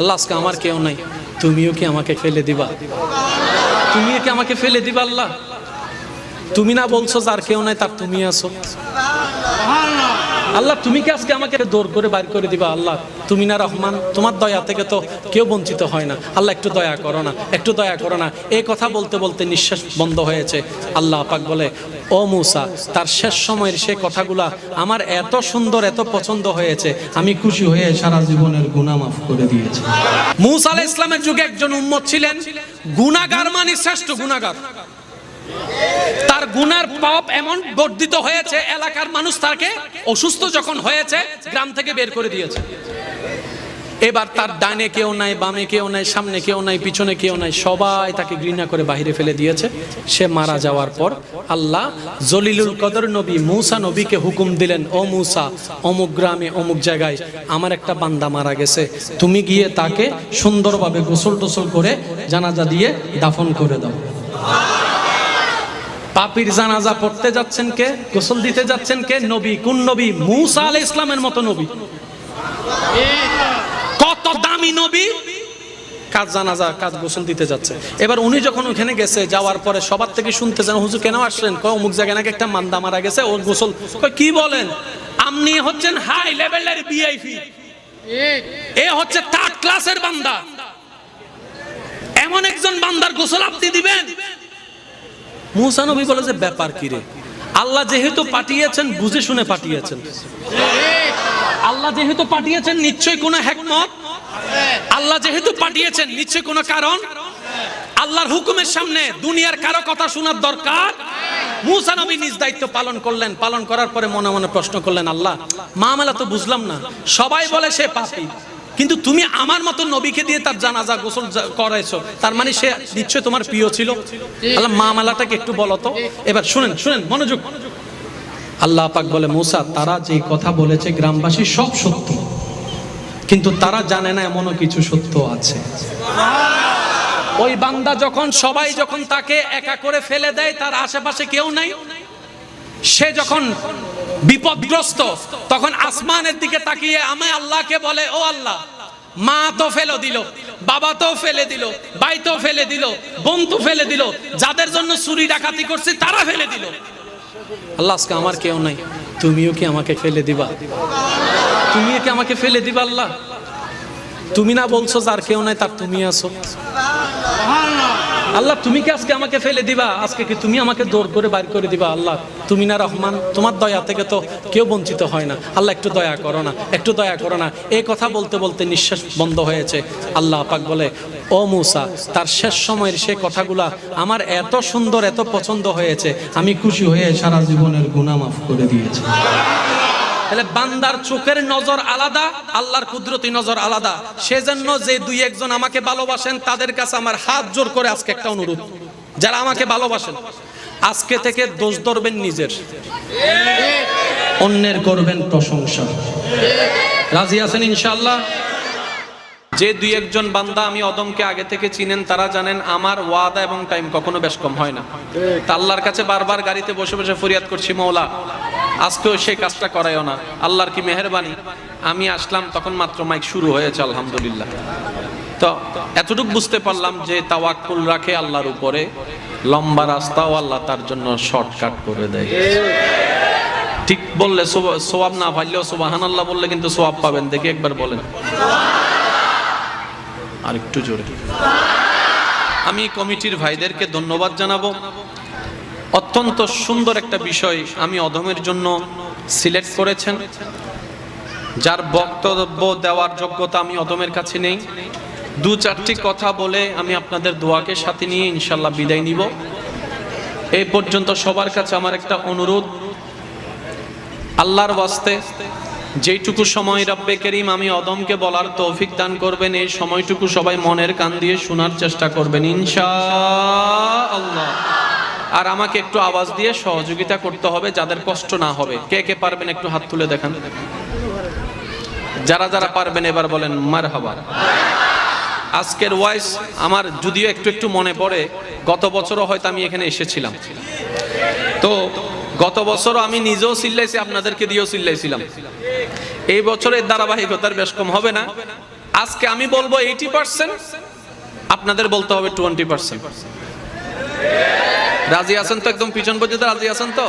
আল্লাহ আজকে আমার কেউ নাই, তুমিও কি আমাকে ফেলে দিবা? তুমিও কি আমাকে ফেলে দিবা? আল্লাহ তুমি না বলছো যার কেউ নাই তার তুমি আছো। আল্লাহ তুমি কি আজকে আমাকে দৌড় করে বাইর করে দিবা? আল্লাহ তুমি না রহমান, তোমার দয়া থেকে তো কেউ বঞ্চিত হয় না। আল্লাহ একটু দয়া করো না, একটু দয়া করো না। এই কথা বলতে বলতে নিঃশ্বাস বন্ধ হয়েছে। আল্লাহ পাক বলে, ও মূসা, তার শেষ সময়ের সে কথাগুলা আমার এত সুন্দর, এত পছন্দ হয়েছে, আমি খুশি হয়ে সারা জীবনের গুনাহ মাফ করে দিয়েছি। মূসা আলাইহিস সালামের যুগে একজন উম্মত ছিলেন গুনাহগার, মানে শ্রেষ্ঠ গুনাহগার। তার গুনার পাপ এমন বর্ধিত হয়েছে, এলাকার মানুষ তাকে অসুস্থ যখন হয়েছে গ্রাম থেকে বের করে দিয়েছে। এবার তার ডানে কেউ নাই, বামে কেউ নাই, সামনে কেউ নাই, পিছনে কেউ নাই, সবাই তাকে ঘৃণা করে বাইরে ফেলে দিয়েছে। সে মারা যাওয়ার পর আল্লাহ জলিলুল কদর নবী মূসা নবীকে হুকুম দিলেন, ও মূসা, অমুক গ্রামে অমুক জায়গায় আমার একটা বান্দা মারা গেছে, তুমি গিয়ে তাকে সুন্দরভাবে গোসল টোসল করে জানাজা দিয়ে দাফন করে দাও। পাপীর জানাজা পড়তে যাচ্ছেন কে? গোসল দিতে যাচ্ছেন কে? নবী। কোন নবী? মূসা আলাইহিস সালামের মতো নবী। কত দামি নবী, কাজ জানাজা, কাজ গোসল দিতে যাচ্ছে। এবার উনি যখন ওখানে গেছে, যাওয়ার পরে সবার থেকে শুনতে চান, হুজুর কেন আসলেন? কয় অমুক জায়গায় নাকি একটা মান্দা মারা গেছে, ওর গোসল। কয় কি বলেন? আপনি হচ্ছেন হাই লেভেলের ভিআইপি, এ হচ্ছে থার্ড ক্লাসের বান্দা, এমন একজন বান্দার গোসল আপনি দিবেন? মূসা নবী বলে যে ব্যাপার কি রে? আল্লাহ যেহেতু পাঠিয়েছেন বুঝে শুনে পাঠিয়েছেন। আল্লাহ যেহেতু পাঠিয়েছেন নিশ্চয়ই কোনো হিকমত, আল্লাহ যেহেতু পাঠিয়েছেন নিশ্চয়ই কোনো কারণ। আল্লাহর হুকুমের সামনে দুনিয়ার কারো কথা শোনার দরকার। মূসা নবী নিজ দায়িত্ব পালন করলেন। পালন করার পরে মনে মনে প্রশ্ন করলেন, আল্লাহ মামলা তো বুঝলাম না, সবাই বলে সে পাপী, কিন্তু তুমি আমার মতো নবীকে দিয়ে তার জানাজা গোসল করাইছো, তার মানে সে নিশ্চয় তোমার প্রিয় ছিল। আল্লাহ মামলাটাকে একটু বলো তো। এবার শুনেন, শুনেন মনোযোগ। আল্লাহ পাক বলে, মূসা, তারা যে কথা বলেছে গ্রামবাসী সব সত্য, কিন্তু তারা জানে না এমনও কিছু সত্য আছে। ওই বান্দা যখন, সবাই যখন তাকে একা করে ফেলে দেয়, তার আশেপাশে কেউ নাই, সে যখন বিপদগ্রস্ত, তখন আসমানের দিকে তাকিয়ে আমি আল্লাহকে বলে, ও আল্লাহ, মা তো ফেলে দিল, বাবা তো ফেলে দিল, ভাই তো ফেলে দিল, বোন তো ফেলে দিল, যাদের জন্য চুরি ডাকাতি করছি তারা ফেলে দিল। আল্লাহ আজকে আমার কেউ নাই, তুমিও কি আমাকে ফেলে দিবা? তুমিও কি আমাকে ফেলে দিবা? আল্লাহ তুমি না বলছো যার কেউ নাই তার তুমি আছো। আল্লাহ তুমি কি আজকে আমাকে ফেলে দিবা? আজকে কি তুমি আমাকে দৌড় করে বাইর করে দিবা? আল্লাহ তুমি না রহমান, তোমার দয়া থেকে তো কেউ বঞ্চিত হয় না। আল্লাহ একটু দয়া করো না, একটু দয়া করো না। এই কথা বলতে বলতে নিঃশ্বাস বন্ধ হয়েছে। আল্লাহ পাক বলে, ও মূসা, তার শেষ সময়ের সে কথাগুলা আমার এত সুন্দর, এত পছন্দ হয়েছে, আমি খুশি হয়ে সারা জীবনের গুনাহ মাফ করে দিয়েছি। তাহলে বান্দার চোখের নজর আলাদা, আল্লাহর কুদরতি নজর আলাদা। সেজন্য যে দুই একজন আমাকে ভালোবাসেন তাদের কাছে আমার হাত জোর করে আজকে একটা অনুরোধ, যারা আমাকে ভালোবাসেন, আজকে থেকে দোষ ধরবেন নিজের, অন্যের করবেন প্রশংসা। রাজি আছেন ইনশাআল্লাহ? যে দুই একজন বান্দা আমি অদমকে আগে থেকে চিনেন, তারা জানেন আমার ওয়াদা এবং টাইম কখনো বেশ কম হয় না। তা আল্লাহর কাছে বারবার গাড়িতে বসে বসে ফরিয়াদ করছি, মওলা আজকেও সেই কাজটা করায়ও না। আল্লাহর কি মেহেরবানি, আমি আসলাম তখন মাত্র মাইক শুরু হয়েছে, আলহামদুলিল্লাহ। তো এতটুকু বুঝতে পারলাম যে তাওয়াক্কুল রাখে আল্লাহর উপরে, লম্বা রাস্তাও আল্লাহ তার জন্য শর্টকাট করে দেয়। ঠিক বললে সওয়াব না পাইলেও সুবহানাল্লাহ বললে কিন্তু সওয়াব পাবেন। দেখি একবার বলেন আর একটু জোরে। আমি কমিটির ভাইদেরকে ধন্যবাদ জানাবো। অত্যন্ত সুন্দর একটা বিষয় আমি অদমের জন্য সিলেক্ট করেছেন, যার বক্তব্য দেওয়ার যোগ্যতা আমি অদমের কাছে নেই। দু চারটি কথা বলে আমি আপনাদের দোয়াকে সাথে নিয়ে ইনশাল্লাহ বিদায় নিব। এই পর্যন্ত সবার কাছে আমার একটা অনুরোধ, আল্লাহর ওয়াস্তে যেইটুকু সময় রব্বে করিম আমি অদমকে বলার তৌফিক দান করবেন, এই সময়টুকু সবাই মনের কান দিয়ে শোনার চেষ্টা করবেন ইনশাআল্লাহ। আর আমাকে একটু আওয়াজ দিয়ে সহযোগিতা করতে হবে, যাদের কষ্ট না হবে। কে কে পারবেন একটু হাত তুলে দেখান। যারা যারা পারবেন এবার বলেন মারহাবা। আজকের ওয়াইস আমার যদিও একটু একটু মনে পড়ে, গত বছরও হয়তো আমি এখানে এসেছিলাম। তো গত বছরও আমি নিজেও চিল্লাইছি, আপনাদেরকে দিয়েও চিল্লাইছিলাম। এই বছরের ধারাবাহিকতার বেশ কম হবে না, আজকে আমি বলবো 80%, আপনাদের বলতে হবে 20%। রাজি আছেন তো? একদম পিছন পর্যন্ত রাজি আছেন তো?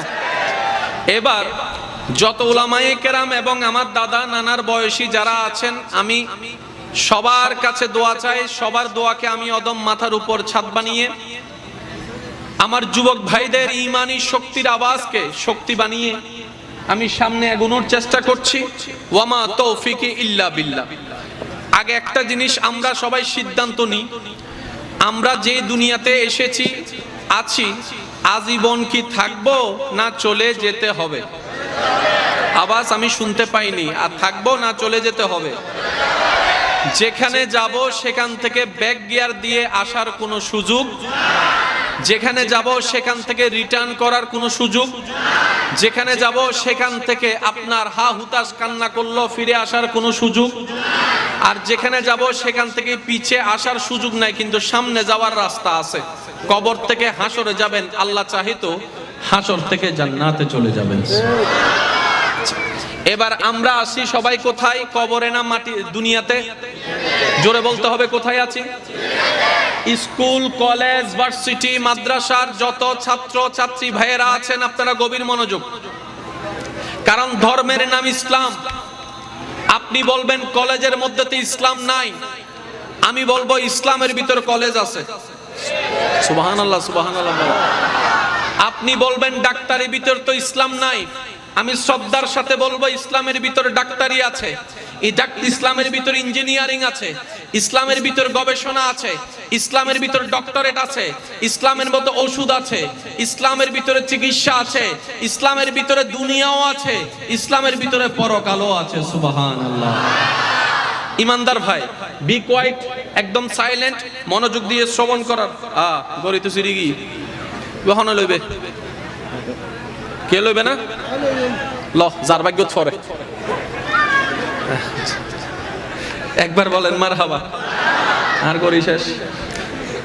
এবার যত উলামায়ে কেরাম এবং আমার দাদা নানার বয়সী যারা আছেন, আমি সবার কাছে দোয়া চাই। সবার দোয়াকে আমি অদম মাথার উপর ছাদ বানিয়ে আমার যুবক ভাইদের ঈমানি শক্তির আওয়াজকে শক্তি বানিয়ে আমি সামনে এগোনোর চেষ্টা করছি। ওয়ামা তৌফিকি ইল্লা বিল্লাহ। আগে একটা জিনিস আমরা সবাই সিদ্ধান্ত নিই, আমরা যে দুনিয়াতে এসেছি আছি, আজীবন কি থাকবো না চলে যেতে হবে? আওয়াজ আমি শুনতে পাইনি। আর থাকবো না চলে যেতে হবে? যেখানে যাব সেখান থেকে ব্যাক গিয়ার দিয়ে আসার কোনো সুযোগ, যেখানে যাব সেখান থেকে রিটার্ন করার কোনো সুযোগ, যেখানে যাব সেখান থেকে আপনার হা হুতাশ কান্না করলো ফিরে আসার কোনো সুযোগ, আর যেখানে যাব সেখান থেকে পিছে আসার সুযোগ নাই, কিন্তু সামনে যাওয়ার রাস্তা আছে। কবর থেকে হাসরে যাবেন, আল্লাহ চাহে তো হাসর থেকে জান্নাতে চলে যাবেন। এবার আমরা আসি সবাই কোথায়? কবরে না মাটি দুনিয়াতে? জোরে বলতে হবে, কোথায় আছি? স্কুল, কলেজ, ভার্সিটি, মাদ্রাসার যত ছাত্র ছাত্রী ভাইয়েরা আছেন, আপনারা গভীর মনোযোগ, কারণ ধর্মের নাম ইসলাম। আপনি বলবেন কলেজের মধ্যে তো ইসলাম নাই, আমি বলবো ইসলামের ভিতর কলেজ আছে। সুবহানাল্লাহ, সুবহানাল্লাহ। আপনি বলবেন ডাক্তারের ভিতর তো ইসলাম নাই, আমি শ্রদ্ধার সাথে বলবো ইসলামের ভিতর ডাক্তারি আছে, ইসলামের ভিতর ইঞ্জিনিয়ারিং আছে, ইসলামের ভিতর গবেষণা আছে, ইসলামের ভিতর ডক্টরেট আছে, ইসলামের মতো ওষুধ আছে, ইসলামের ভিতরে চিকিৎসা আছে, ইসলামের ভিতরে দুনিয়াও আছে, ইসলামের ভিতরে পরকালও আছে। সুবহানাল্লাহ। ইমানদার ভাই, বি কোয়াইট, একদম সাইলেন্ট, মনোযোগ দিয়ে শ্রবণ করার। গরিত সিরিগি গহনা লইবে, কে লইবে না? ল যার ভাগ্যত ফরে। একবার বলেন মারহাবা। আর করি শেষ।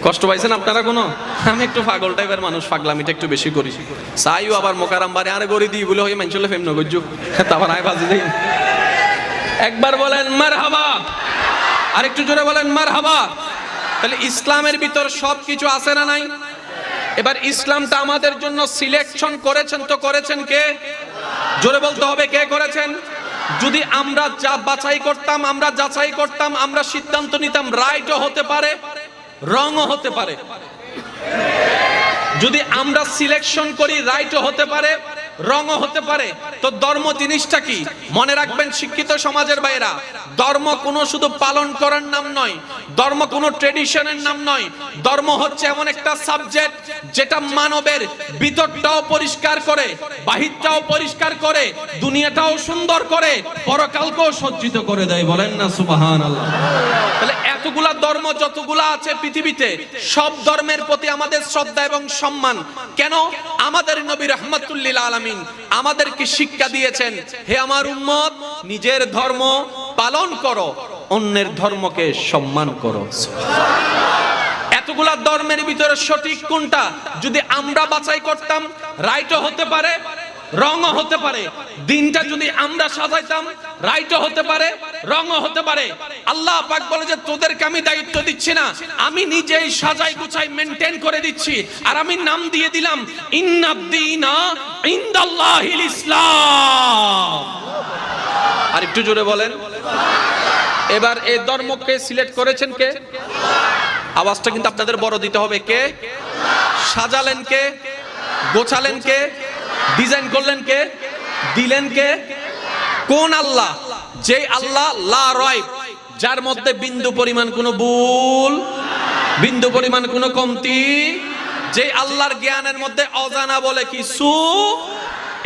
কষ্ট পাইছেন আপনারা কোনো? আমি একটু পাগল টাইপের মানুষ, পাগলামিটা একটু বেশি করি। চাইও আবার মোকারাম বারে আরে গড়ি দিই বলে হয়ে মানুষলে ফেম নগজ্জু, তারপর আয় বাজি দিই। একবার বলেন মারহাবা, আর একটু জোরে বলেন মারহাবা। তাহলে ইসলামের ভিতর সব কিছু আছে না নাই? এবার ইসলামটা আমাদের জন্য সিলেকশন করেছেন তো করেছেন কে? জোরে বলতে হবে, কে করেছেন? যদি আমরা যা বাছাই করতাম, আমরা যাচাই করতাম, আমরা সিদ্ধান্ত নিতাম, রাইটও হতে পারে, রংও হতে পারে। যদি আমরা সিলেকশন করি, রাইটও হতে পারে, রংও হতে পারে। তো ধর্ম জিনিসটা কি? মনে রাখবেন শিক্ষিত সমাজের বাইরা, ধর্ম কোনো শুধু পালন করার নাম নয়, ধর্ম কোনো ট্রেডিশনের নাম নয়। ধর্ম হচ্ছে এমন একটা সাবজেক্ট যেটা মানবের ভিতরটাও পরিষ্কার করে, বাহিরটাও পরিষ্কার করে, দুনিয়াটাও সুন্দর করে, পরকালকেও সজ্জিত করে দেয়। বলেন না সুবহানাল্লাহ। তাহলে এতগুলা ধর্ম যতগুলা আছে পৃথিবীতে, সব ধর্মের প্রতি আমাদের শ্রদ্ধা এবং সম্মান। কেন? আমাদের নবী রাহমাতুল লিল আলামিন আমাদেরকে শিক্ষা দিয়েছেন, হে আমার উম্মত, নিজের ধর্ম পালন করো, অন্যের ধর্মকে সম্মান করো। এতগুলা ধর্মের ভিতরে সঠিক কোনটা যদি আমরা বাছাই করতাম, রাইটও হতে পারে, রংও হতে পারে। দিনটা যদি আমরা সাজাইতাম, রাইটও হতে পারে, রংও হতে পারে। আল্লাহ পাক বলে যে তোদেরকে আমি দায়িত্ব দিচ্ছি না, আমি নিজেই সাজাই গুছাই মেইনটেইন করে দিচ্ছি। আর আমি নাম দিয়ে দিলাম ইন্নাদ-দীনা ইনদাল্লাহিল ইসলাম। আর একটু জোরে বলেন। এবার এই ধর্মকে সিলেক্ট করেছেন কে? আওয়াজটা কিন্তু আপনাদের বড় দিতে হবে। কে সাজালেন? কে গোছালেন? কে ডিজাইন করলেন? কে দিলেন? কে? কোন আল্লাহ? যে আল্লাহ লা রাইব, যার মধ্যে বিন্দু পরিমাণ কোনো ভুল, বিন্দু পরিমাণ কোনো কমতি, যে আল্লাহর জ্ঞানের মধ্যে অজানা বলে কিছু।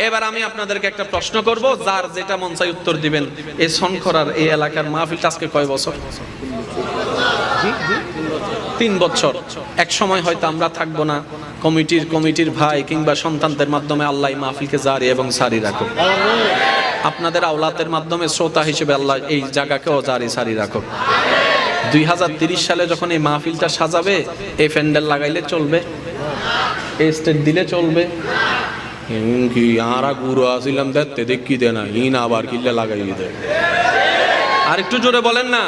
এবার আমি আপনাদেরকে একটা প্রশ্ন করব, যার যেটা মন চাই উত্তর দিবেন। এই শঙ্করার এই এলাকার মাহফিলটা আজকে কয় বছর? 3 বছর। এক সময় হয়তো আমরা থাকবো না, কমিটির ভাই কিংবা সন্তানদের মাধ্যমে আল্লাহ মাহফিলকে জারি এবং সারি রাখুক। আপনাদের আওলাদের মাধ্যমে শ্রোতা হিসেবে আল্লাহ এই জায়গাকেও জারি সারি রাখুক। 2030 সালে যখন এই মাহফিলটা সাজাবে, এই প্যান্ডেল লাগাইলে চলবে? এই স্টেজ দিলে চলবে? কি আরা গুরু আসিলাম দেখতে দেখি দে না, ইন আবার কিল্লে লাগাই দে। আর একটু জোরে বলেন না।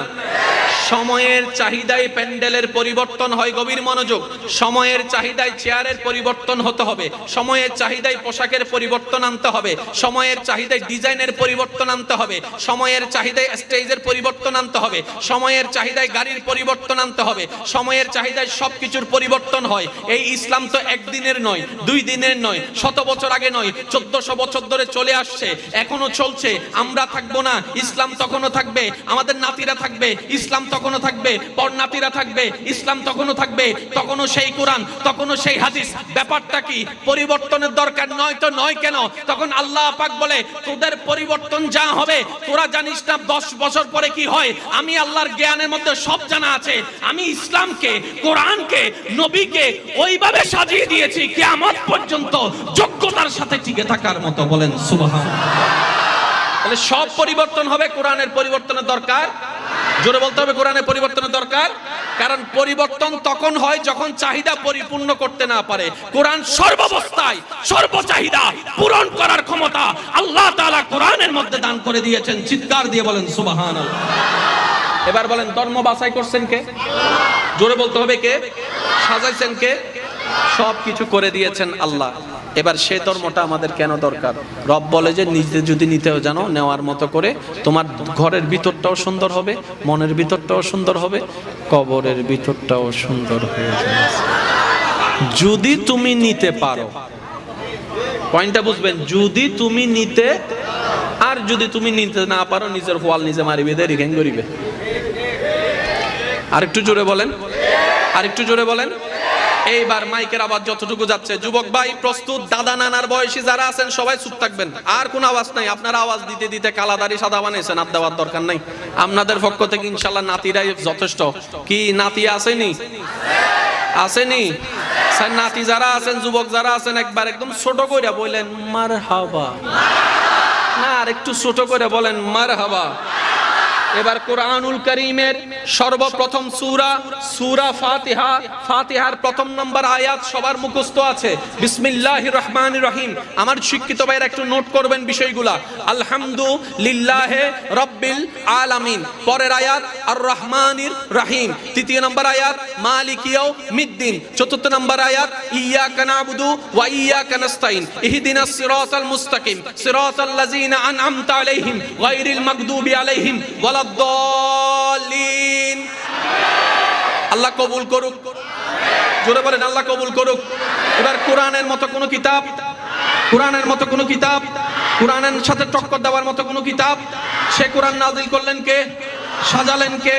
সময়ের চাহিদায় প্যান্ডেলের পরিবর্তন হয়, গভীর মনোযোগ। সময়ের চাহিদায় চেয়ারের পরিবর্তন হতে হবে, সময়ের চাহিদায় পোশাকের পরিবর্তন আনতে হবে, সময়ের চাহিদায় ডিজাইনের পরিবর্তন আনতে হবে, সময়ের চাহিদায় স্টেজের পরিবর্তন আনতে হবে, সময়ের চাহিদায় গাড়ির পরিবর্তন আনতে হবে, সময়ের চাহিদায় সবকিছুর পরিবর্তন হয়। এই ইসলাম তো একদিনের নয়, 2 দিনের নয়, 100 বছর আগে নয়, 1400 বছর ধরে চলে আসছে, এখনো চলছে। আমরা থাকবো না, ইসলাম তখনও থাকবে, আমাদের নাতিরা থাকবে, ইসলাম তখনও থাকবে, পরনাতিরা থাকবে, ইসলাম তখনও থাকবে, তখনও সেই কোরআন, তখনও সেই হাদিস। ব্যাপারটা কি? পরিবর্তনের দরকার নয় তো নয় কেন? তখন আল্লাহ পাক বলে তোদের পরিবর্তন যা হবে তোরা জানিস না 10 বছর পরে কি হয়। আমি আল্লাহর জ্ঞানের মধ্যে সব জানা আছে। আমি ইসলামকে, কোরআনকে, নবীকে ওইভাবে সাজিয়ে দিয়েছি কিয়ামত পর্যন্ত যোগ্যতার সাথে টিকে থাকার মতো। বলেন সুবহানাল্লাহ। তাহলে সব পরিবর্তন হবে, কোরআনের পরিবর্তনের দরকার। জোরে বলতে হবে, কোরআনের পরিবর্তনের দরকার। কারণ পরিবর্তন তখন হয় যখন চাহিদা পরিপূর্ণ করতে না পারে। কোরআন সর্বাবস্থায় সর্বচাহিদা পূরণ করার ক্ষমতা আল্লাহ তাআলা কোরআনের মধ্যে দান করে দিয়েছেন। চিৎকার দিয়ে বলেন সুবহানাল্লাহ। এবার বলেন ধর্ম বাছাই করছেন কে? জোরে বলতে হবে কে? সাজাইছেন কে? সব কিছু করে দিয়েছেন আল্লাহ। এবার সে ধর্মটা আমাদের কেন দরকার? রব বলে যে নিজে যদি নিতেও জানো, নেওয়ার মতো করে তোমার ঘরের ভিতরটাও সুন্দর হবে, মনের ভিতরটাও সুন্দর হবে, কবরের ভিতরটাও সুন্দর হয়ে যাবে যদি তুমি নিতে পারো। পয়েন্টটা বুঝবেন, যদি তুমি নিতে, আর যদি তুমি নিতে না পারো নিজের ওয়াল নিজে মারিবে, দেরি ঘেং করিবে। আরেকটু জোরে বলেন, আরেকটু জোরে বলেন। এইবার মাইকের আওয়াজ যতটুকু যাচ্ছে, যুবক ভাই প্রস্তুত? দাদা নানার বয়সী যারা আছেন সবাই চুপ থাকবেন, আর কোন আওয়াজ নাই। আপনারা আওয়াজ দিতে দিতে কালাদারি সাদা বানাইছেন, আর দেওয়ার দরকার নাই। আপনাদের পক্ষ থেকে ইনশাল্লাহ নাতিরাই যথেষ্ট। কি নাতি আসেনি? আসেনি? স্যার নাতি যারা আছেন, যুবক যারা আছেন, একবার একদম ছোট করে বললেন মারহাবা। না, আর একটু ছোট করে বলেন মারহাবা। এবার কোরআনুল কারীমের সর্বপ্রথম সূরা, সূরা ফাতিহা। ফাতিহার প্রথম নম্বর আয়াত সবার মুখস্থ আছে, বিসমিল্লাহির রহমানির রহিম। আমার শিক্ষিত ভাইরা একটু নোট করবেন বিষয়গুলা। আলহামদুলিল্লাহি রাব্বিল আলামিন। পরের আয়াত আর রহমানির রহিম। তৃতীয় নম্বর আয়াত মালিকি ইয়াউমিদ্দিন। চতুর্থ নম্বর আয়াত ইয়্যাকা না'বুদু ওয়া ইয়্যাকা নাস্তাইন ইহদিনাস সিরাতাল মুস্তাকিম সিরাতাল লাযিনা আন'আমতা আলাইহিম গায়রিল মাগদুবি আলাইহিম ওয়ালাদ-দাল্লিন। আল্লাহ কবুল করুক। জোরে বলেন আল্লাহ কবুল করুক। এবার কোরআনের মতো কোন কিতাব, কোরআনের মতো কোন কিতাব, কোরআনের সাথে টক্কর দেওয়ার মতো কোন কিতাব, সে কোরআন নাযিল করলেন কে? সাজালেন কে?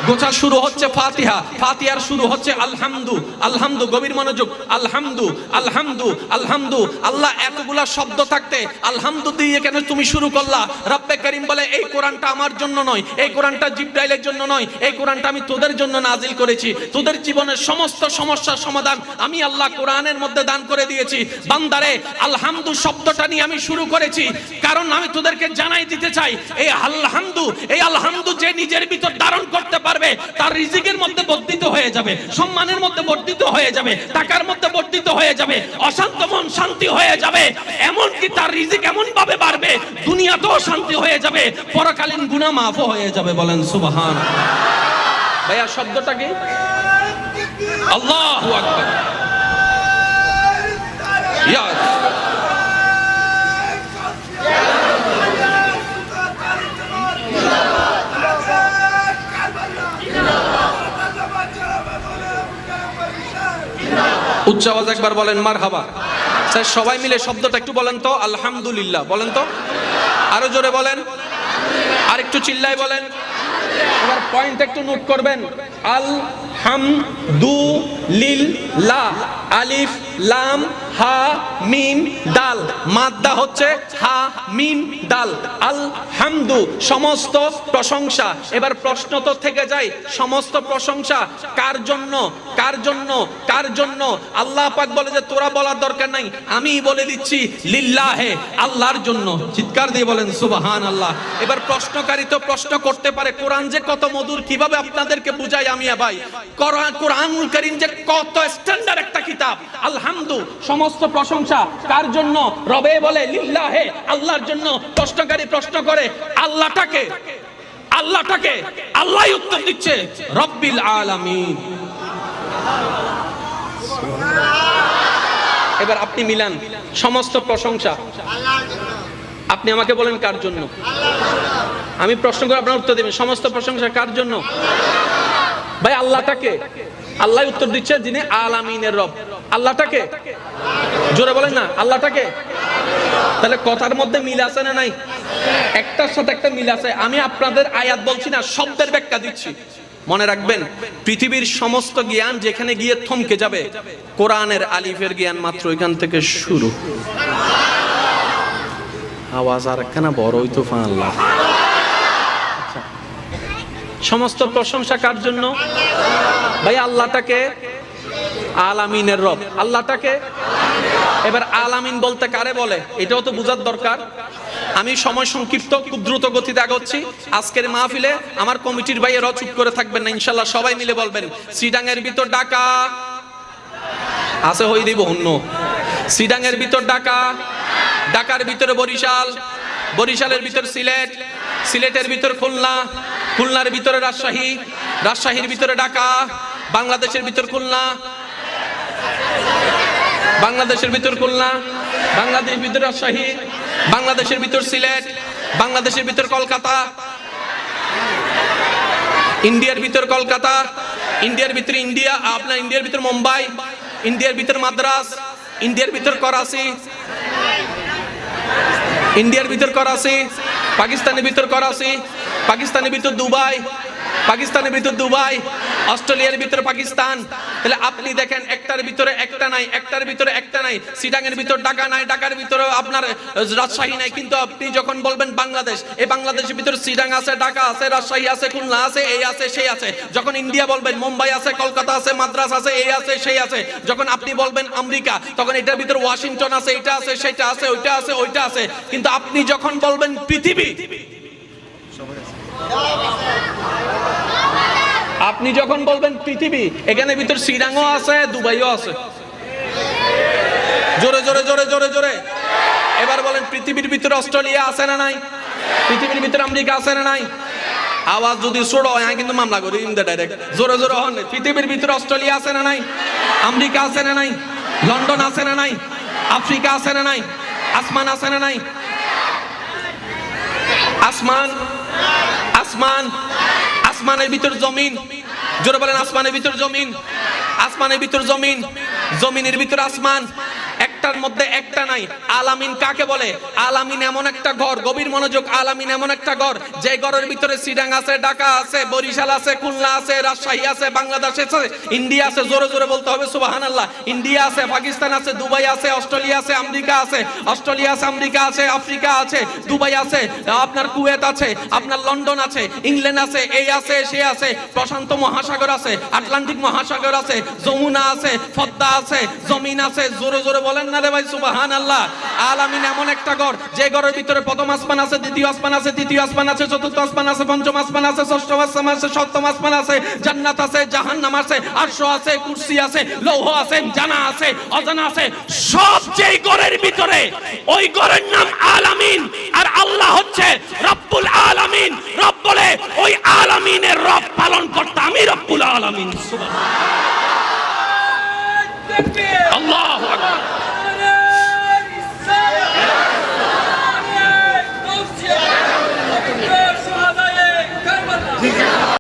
গোছা শুরু হচ্ছে ফাতিহা, ফাতিহার শুরু হচ্ছে আলহামদু। আলহামদু, গভীর মনোযোগ। আলহামদু, আলহামদু, আলহামদু। আল্লাহ এতগুলা শব্দ থাকতে আলহামদু দিয়ে কেন তুমি শুরু করলা? রব্বে কারীম বলে এই কোরআনটা আমার জন্য নয়, এই কোরআনটা জিবরাইলের জন্য নয়, এই কোরআনটা আমি তোদের জন্য নাজিল করেছি। তোদের জীবনের সমস্ত সমস্যার সমাধান আমি আল্লাহ কোরআনের মধ্যে দান করে দিয়েছি। বান্দারে, আলহামদু শব্দটা নিয়ে আমি শুরু করেছি কারণ আমি তোদেরকে জানাই দিতে চাই এই আলহামদু, এই আলহামদু যে নিজের ভিতর ধারণ করতে পারবে তার রিজিকের মধ্যে বর্ধিত হয়ে যাবে, সম্মানের মধ্যে বর্ধিত হয়ে যাবে, টাকার মধ্যে বর্ধিত হয়ে যাবে, অশান্ত মন শান্তি হয়ে যাবে, এমনকি তার রিজিক এমন ভাবে বাড়বে দুনিয়াতেও শান্তি হয়ে যাবে, পরকালীন গুনাহ মাফ হয়ে যাবে। বলেন সুবহানাল্লাহ। ভাইয়া শব্দটা কি? আল্লাহু আকবার। ইয়া উচ্চ আওয়াজ একবার বলেন মারহাবা। স্যার সবাই মিলে শব্দটা একটু বলেন তো, আলহামদুলিল্লাহ বলেন তো, আরো জোরে বলেন, আর একটু চিল্লায় বলেন। এবার পয়েন্ট একটু নোট করবেন। আলহামদুলিল্লাহ, আলিফ লাম হা মিম দাল, মাদ্দা হচ্ছে হা মিম দাল। আলহামদু সমস্ত প্রশংসা। এবার প্রশ্ন তো থেকে যায়, সমস্ত প্রশংসা কার জন্য? কার জন্য? কার জন্য? আল্লাহ পাক বলে যে তোরা বলার দরকার নাই, আমি বলে দিচ্ছি লিল্লাহে, আল্লাহর জন্য। চিৎকার দিয়ে বলেন সুবহানাল্লাহ। এবার প্রশ্নকারী তো প্রশ্ন করতে পারে কোরআন যে কত মধুর, কিভাবে আপনাদেরকে বুঝাই আমি ভাই। কোরআনুল কারীম যে কত স্ট্যান্ডার্ড একটা কিতাব। আলহামদু সমস্ত প্রশংসা কার জন্য? রবে বলে লিল্লাহে, আল্লাহর জন্য। প্রশ্নকারী প্রশ্ন করে আল্লাহটাকে, আল্লাহটাকে আল্লাহই উত্তর দিচ্ছে রব্বিল আলামিন। এবার আপনি মিলান, সমস্ত প্রশংসা আপনি আমাকে বলেন কার জন্য? আমি প্রশ্ন করে আপনার উত্তর দেবেন, সমস্ত প্রশংসা কার জন্য? ভাই আল্লাহটাকে আল্লাহ উত্তর দিচ্ছে যিনি আলামিনের রব। আল্লাহটাকে জোরে বলেন না, আল্লাহটাকে। তাহলে কথার মধ্যে মিল আছে না নাই? একটার সাথে একটা মিল আছে। আমি আপনাদের আয়াত বলছি না, শব্দের ব্যাখ্যা দিচ্ছি। মনে রাখবেন, পৃথিবীর সমস্ত জ্ঞান যেখানে গিয়ে থমকে যাবে, কোরআনের আলিফের জ্ঞান মাত্র এখান থেকে শুরু। আওয়াজ আর একখানা বড়ই তুফান আল্লাহ। সমস্ত প্রশংসা কার জন্য? ভাই আল্লাহটাকে আলামিনের রব, আল্লাহটাকে। এবার আলামিন বলতে কারে বলে এটাও তো বোঝার দরকার। আমি সময় সংক্ষিপ্ত, খুব দ্রুত গতিতে আগাচ্ছি। আজকের মাহফিলে আমার কমিটির ভাইয়েরাও চুপ করে থাকবেন না, ইনশাল্লাহ সবাই মিলে বলবেন সিডাঙের ভিতর ঢাকা আছে, হই দিব অন্য। সিডাঙের ভিতর ঢাকা, ঢাকার ভিতরে বরিশাল, বরিশালের ভিতর সিলেট, সিলেটের ভিতর খুলনা, খুলনার ভিতরে রাজশাহী, রাজশাহীর ভিতরে ঢাকা, বাংলাদেশের ভিতর খুলনা, বাংলাদেশের ভিতর খুলনা, বাংলাদেশের ভিতর রাজশাহী, বাংলাদেশের ভিতর সিলেট, বাংলাদেশের ভিতর কলকাতা, ইন্ডিয়ার ভিতর কলকাতা, ইন্ডিয়ার ভিতর ইন্ডিয়া, আপনার ইন্ডিয়ার ভিতর মুম্বাই, ইন্ডিয়ার ভিতর মাদ্রাস, ইন্ডিয়ার ভিতর করাচি, ইন্ডিয়ার ভিতর করাচি, পাকিস্তানের ভিতর করাচি, পাকিস্তানের ভিতর দুবাই, পাকিস্তানের ভিতর দুবাই, অস্ট্রেলিয়ার ভিতরে পাকিস্তান। তাহলে আপনি দেখেন একটার ভিতরে একটা নাই, একটার ভিতরে একটা নাই। সিডাঙের ভিতর ঢাকা নাই, ঢাকার ভিতরে আপনার রাজশাহী নাই। কিন্তু আপনি যখন বলবেন বাংলাদেশ, এই বাংলাদেশের ভিতরে সিডাং আছে, ঢাকা আছে, রাজশাহী আছে, খুলনা আছে, এই আছে সেই আছে। যখন ইন্ডিয়া বলবেন মুম্বাই আছে, কলকাতা আছে, মাদ্রাস আছে, এই আছে সেই আছে। যখন আপনি বলবেন আমেরিকা, তখন এটার ভিতরে ওয়াশিংটন আছে, এটা আছে সেটা আছে, ওইটা আছে ওইটা আছে। কিন্তু আপনি যখন বলবেন পৃথিবী, আপনি যখন বলবেন পৃথিবী, এখানে ভিতর সিডাংও আছে, দুবাইও আছে। জোরে জোরে জোরে জোরে জোরে এবার বলেন পৃথিবীর ভিতরে অস্ট্রেলিয়া আছে না নাই? পৃথিবীর ভিতরে আমেরিকা আছে না নাই? আওয়াজ যদি ছোট হয় আমি কিন্তু মামলা করি ডাইরেক্ট। জোরে জোরে হন, পৃথিবীর ভিতরে অস্ট্রেলিয়া আছে না নাই? আমেরিকা আছে না নাই? লন্ডন আছে না নাই? আফ্রিকা আছে না নাই? আসমান আছে না নাই? আসমান, আসমান, আসমানের ভিতর জমিন। জোরে বলেন আসমানের ভিতর জমিন, আসমানের ভিতর জমিন, জমিনের ভিতর আসমান। একটার মধ্যে একটা নাই। আলামিন কাকে বলে? আলামিন এমন একটা ঘর, গভীর মনোযোগ। আলামিন এমন একটা ঘর যে ঘরের ভিতরে সিডাং আছে, ঢাকা আছে, বরিশাল আছে, খুলনা আছে, রাজশাহী আছে, বাংলাদেশ আছে, ইন্ডিয়া আছে। জোরে জোরে বলতে হবে সুবহানাল্লাহ। ইন্ডিয়া আছে, পাকিস্তান আছে, দুবাই আছে, অস্ট্রেলিয়া আছে, আমেরিকা আছে, অস্ট্রেলিয়া আছে, আমেরিকা আছে, আফ্রিকা আছে, দুবাই আছে, আপনার কুয়েত আছে, আপনার লন্ডন আছে, ইংল্যান্ড আছে, এই আছে সে আছে, প্রশান্ত মহাসাগর আছে, আটলান্টিক মহাসাগর আছে, যমুনা আছে, পদ্মা আছে, জমিন আছে। জোরে জোরে বলেন না রে ভাই সুবহানাল্লাহ। আলামিন এমন একটা ঘর যে ঘরের ভিতরে প্রথম আসমান আছে, দ্বিতীয় আসমান আছে, তৃতীয় আসমান আছে, চতুর্থ আসমান আছে, পঞ্চম আসমান আছে, ষষ্ঠ আসমান আছে, সপ্তম আসমান আছে, জান্নাত আছে, জাহান্নাম আছে, আরশ আছে, কুরসি আছে, লৌহ আছে, জানা আছে, অজানা আছে। সব যেই ঘরের ভিতরে, ওই ঘরের নাম আলামিন। আর আল্লাহ হচ্ছে রব্বুল আলামিন। রব বলে ওই আলামিনের রব পালন করতে আমি রব্বুল আলামিন। সুবহানাল্লাহ।